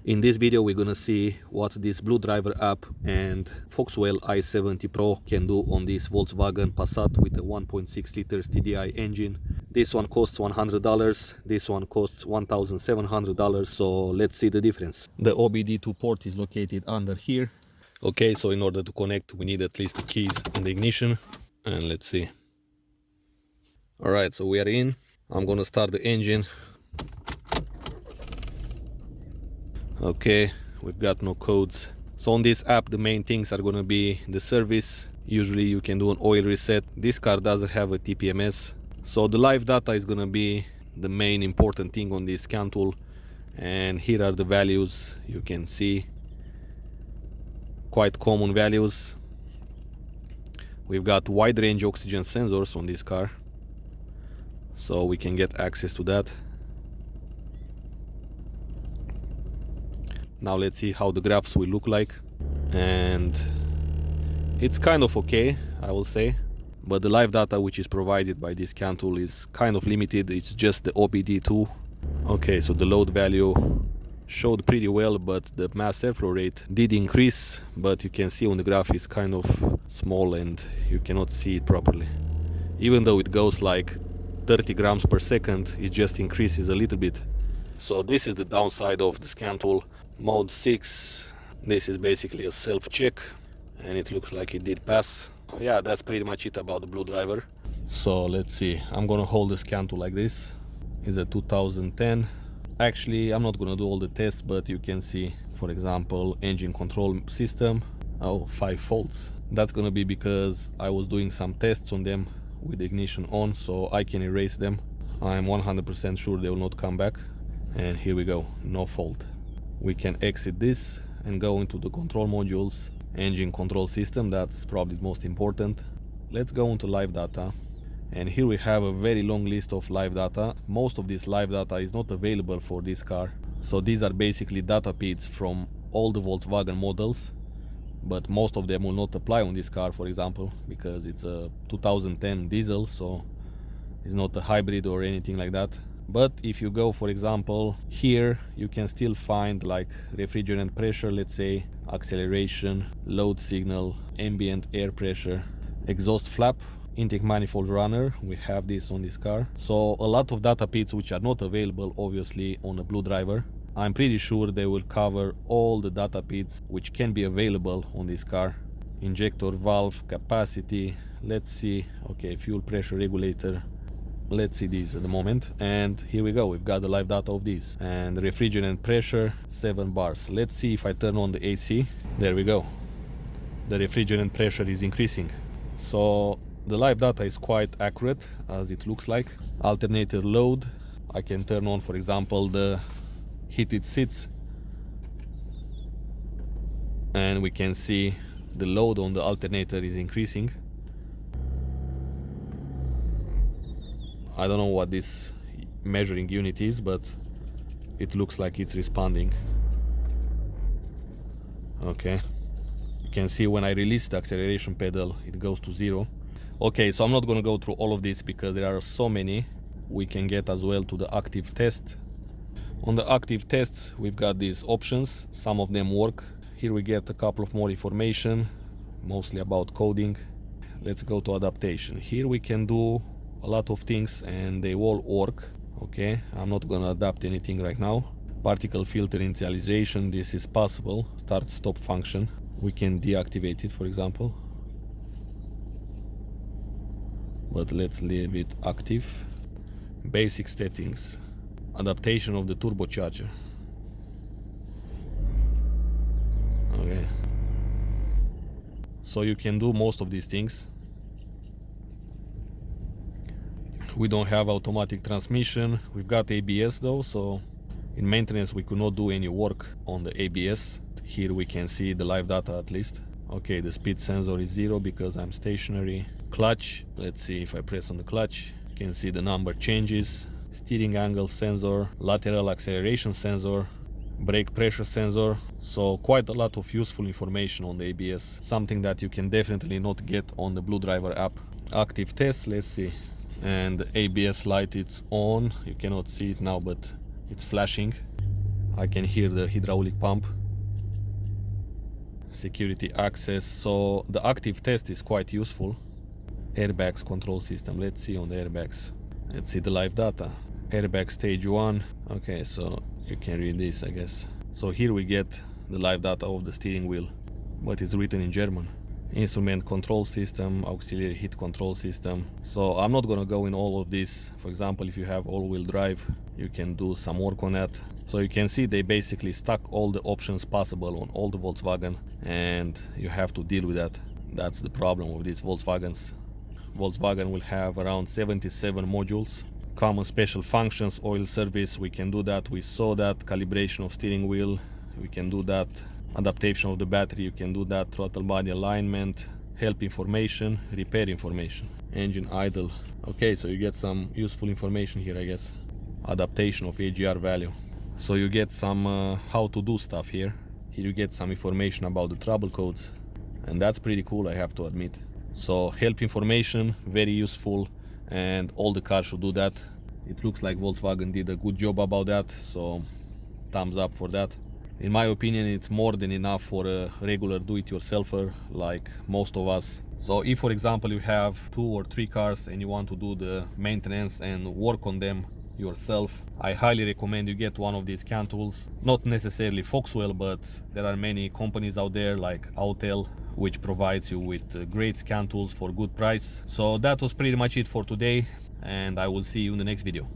In this video we're gonna see what this BlueDriver app and Foxwell i70 Pro can do on this Volkswagen Passat with a 1.6 liters TDI engine. This one costs $100, this one costs $1,700, so let's see the difference. The OBD2 port is located under here. Okay, so in order to connect we need at least the keys in the ignition, and let's see. Alright, so we are in. I'm gonna start the engine. Okay, we've got no codes. So on this app the main things are gonna be the service. Usually you can do an oil reset. This car doesn't have a TPMS, so the live data is gonna be the main important thing on this scan tool. And here are the values. You can see quite common values. We've got wide range oxygen sensors on this car, so we can get access to that. Now let's see how the graphs will look like. And it's kind of okay, I will say, but the live data which is provided by this scan tool is kind of limited. It's just the OBD2. Okay, so the load value showed pretty well, but the mass airflow rate did increase, but you can see on the graph it's kind of small and you cannot see it properly. Even though it goes like 30 grams per second, it just increases a little bit. So this is the downside of the scan tool. Mode 6, this is basically a self-check, and it looks like it did pass. Yeah, that's pretty much it about the BlueDriver. So let's see, I'm gonna hold the scan tool like this. It's a 2010. Actually, I'm not gonna do all the tests, but you can see, for example, engine control system. Oh, 5 faults. That's gonna be because I was doing some tests on them with the ignition on, so I can erase them. I'm 100% sure they will not come back. And here we go, no fault. We can exit this and go into the control modules, engine control system. That's probably the most important. Let's go into live data, and here we have a very long list of live data. Most of this live data is not available for this car, so these are basically data feeds from all the Volkswagen models, but most of them will not apply on this car, for example, because it's a 2010 diesel, so it's not a hybrid or anything like that. But if you go, for example, here, you can still find like refrigerant pressure, let's say, acceleration, load signal, ambient air pressure, exhaust flap, intake manifold runner. We have this on this car. So a lot of data feeds which are not available obviously on a BlueDriver. I'm pretty sure they will cover all the data feeds which can be available on this car. Injector valve, capacity, let's see, okay, fuel pressure regulator. Let's see these at the moment, and here we go. We've got the live data of these. And refrigerant pressure, 7 bars. Let's see if I turn on the AC. There we go. The refrigerant pressure is increasing. So the live data is quite accurate, as it looks like. Alternator load, I can turn on, for example, the heated seats, and we can see the load on the alternator is increasing. I don't know what this measuring unit is, but it looks like it's responding. Okay, you can see when I release the acceleration pedal, it goes to 0. Okay, so I'm not gonna go through all of this because there are so many. We can get as well to the active test. On the active tests, we've got these options. Some of them work. Here we get a couple of more information, mostly about coding. Let's go to adaptation. Here we can do a lot of things and they all work. Okay, I'm not gonna adapt anything right now. Particle filter initialization, this is possible. Start stop function, we can deactivate it, for example, but let's leave it active. Basic settings, adaptation of the turbocharger. Okay, so you can do most of these things. We don't have automatic transmission. We've got ABS though, so in maintenance we could not do any work on the ABS. Here we can see the live data at least. Okay, the speed sensor is 0 because I'm stationary. Clutch, let's see if I press on the clutch. You can see the number changes. Steering angle sensor, lateral acceleration sensor, brake pressure sensor. So quite a lot of useful information on the ABS. Something that you can definitely not get on the BlueDriver app. Active test, let's see. And the ABS light, it's on. You cannot see it now, but it's flashing. I can hear the hydraulic pump. Security access. So the active test is quite useful. Airbags control system. Let's see on the airbags. Let's see the live data. Airbag stage 1. Okay, so you can read this, I guess. So here we get the live data of the steering wheel, but it's written in German. Instrument control system, auxiliary heat control system. So I'm not gonna go in all of this. For example, if you have all-wheel drive, you can do some work on that. So you can see they basically stuck all the options possible on all the Volkswagen, and you have to deal with that. That's the problem with these Volkswagens. Volkswagen will have around 77 modules. Common special functions, oil service, we can do that. We saw that. Calibration of steering wheel, we can do that. Adaptation of the battery, you can do that. Throttle body alignment, help information, repair information, engine idle. Okay, so you get some useful information here, I guess. Adaptation of AGR value. So you get some how to do stuff here. Here you get some information about the trouble codes, and that's pretty cool, I have to admit. So help information, very useful, and all the cars should do that. It looks like Volkswagen did a good job about that, so thumbs up for that. In my opinion, it's more than enough for a regular do-it-yourselfer like most of us. So if, for example, you have 2 or 3 cars and you want to do the maintenance and work on them yourself, I highly recommend you get one of these CAN tools. Not necessarily Foxwell, but there are many companies out there like Autel, which provides you with great scan tools for good price. So that was pretty much it for today, and I will see you in the next video.